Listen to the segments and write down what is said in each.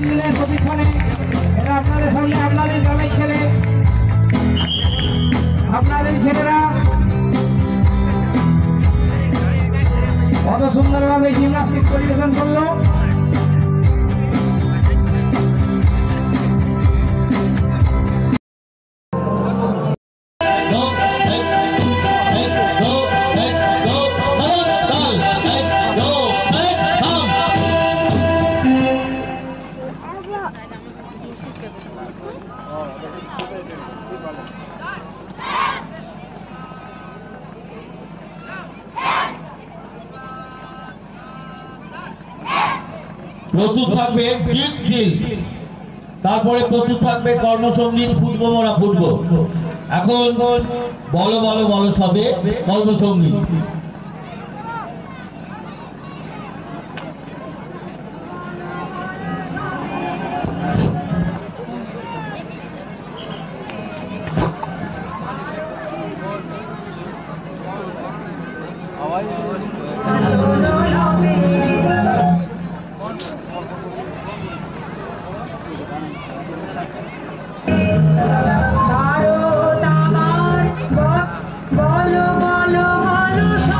দিনের প্রতিষ্ঠানে এটা আপনাদের সামনে আপনাদের গ্রামের ছেলে আপনাদের ছেলেরা কত সুন্দরভাবে জিমনাস্টিক পরিবেশন করলো। প্রস্তুত থাকবে ডিল স্টিল, তারপরে প্রস্তুত থাকবে কর্মসঙ্গীত ফুটবো মোরা ফুটবো। এখন বলো বলো বলো সবে কর্মসঙ্গীত। বলো বলো বলো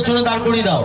পেছনে দাঁড় করিয়ে দাও।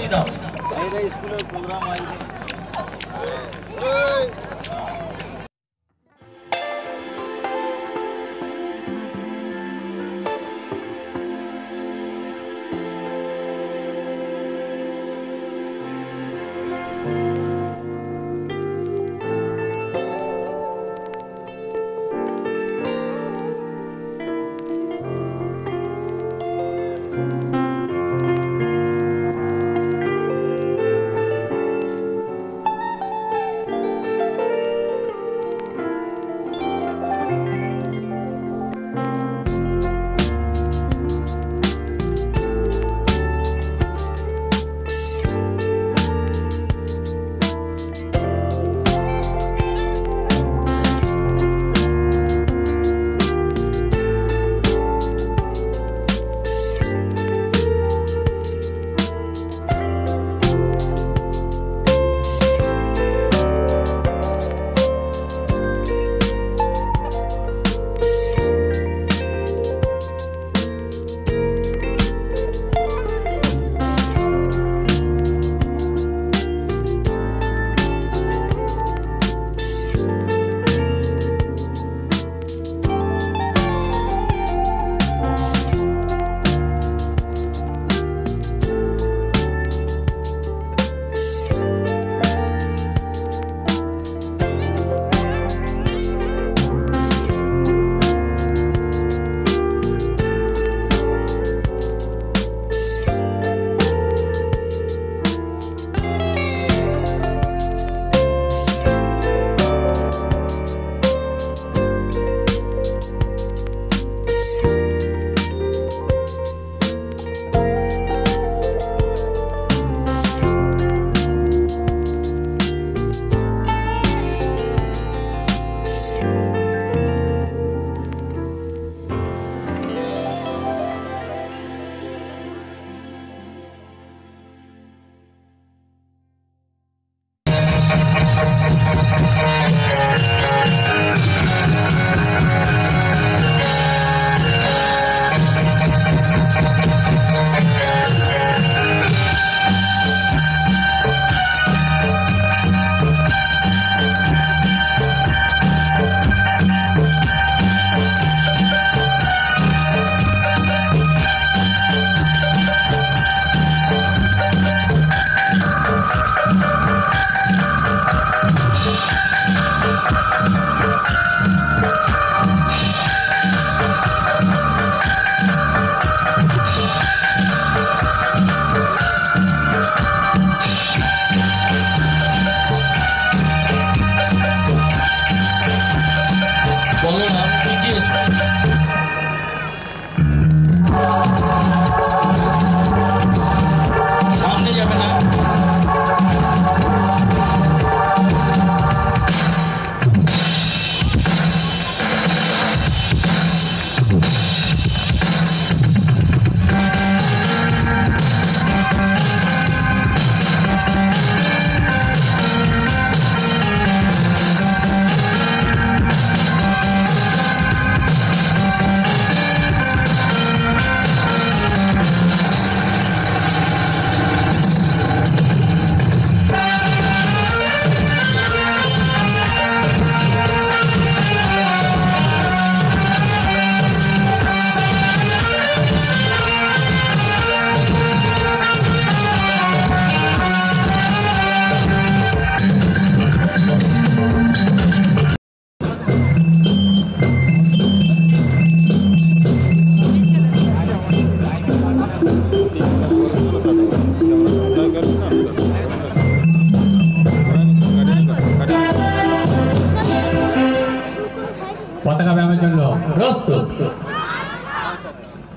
পতাকা ব্যায়ামের জন্য প্রস্তুত।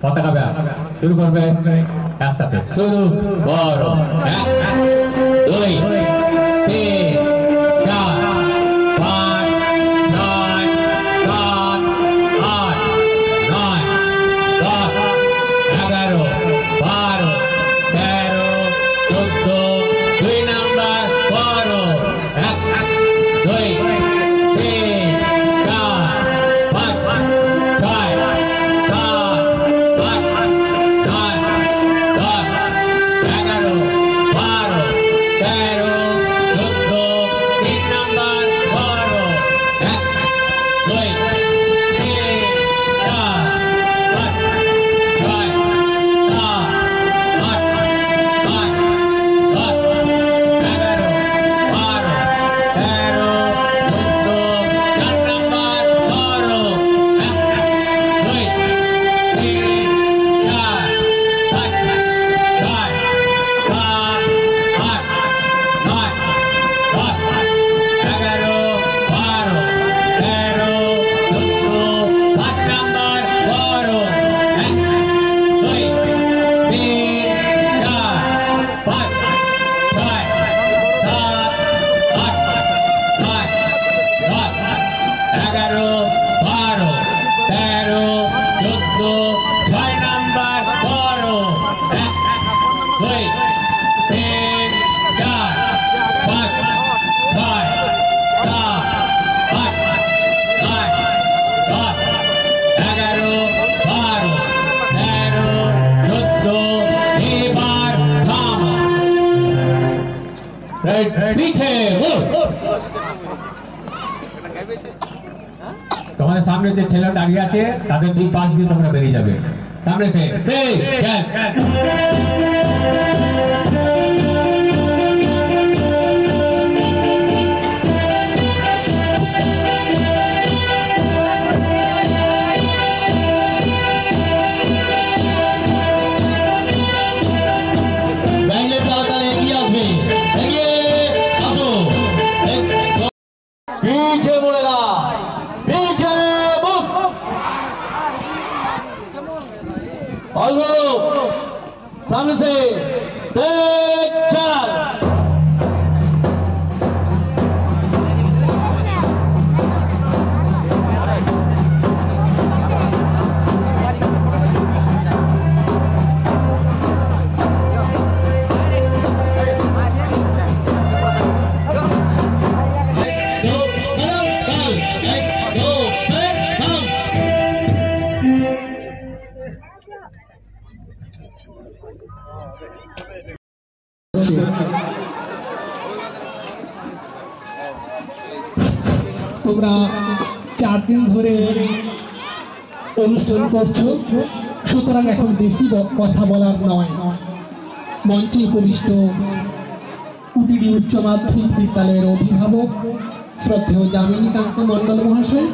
পতাকা ব্যায়াম শুরু করবে একসাথে। শুরু করো। 1 2 3 4 5 6 7 8 9 10 11 12 13 14 2 নাম্বার 12 1 2 3 4 5 6 7 8 9 10 11 पीछे मुड़। তোমাদের সামনে যে ছেলে দাঁড়িয়ে আছে তাদের দুই পাশ দিয়ে তোমরা বেরিয়ে যাবে সামনে से बैंगले ताड़ाताड़ी एগিয়ে আসবে এগিয়ে আসো पीछे मुड़ेगा पीछे मुख ऑल्सो सामने से तेज चाल তোমরা 4 দিন ধরে অনুষ্ঠান করছো, সুতরাং এখন বেশি কথা বলার নয়। মঞ্চে উপবিষ্ট কুটিরি উচ্চ মাধ্যমিক বিদ্যালয়ের অভিভাবক শ্রদ্ধেয় যামিনীকান্ত মণ্ডল মহাশয়,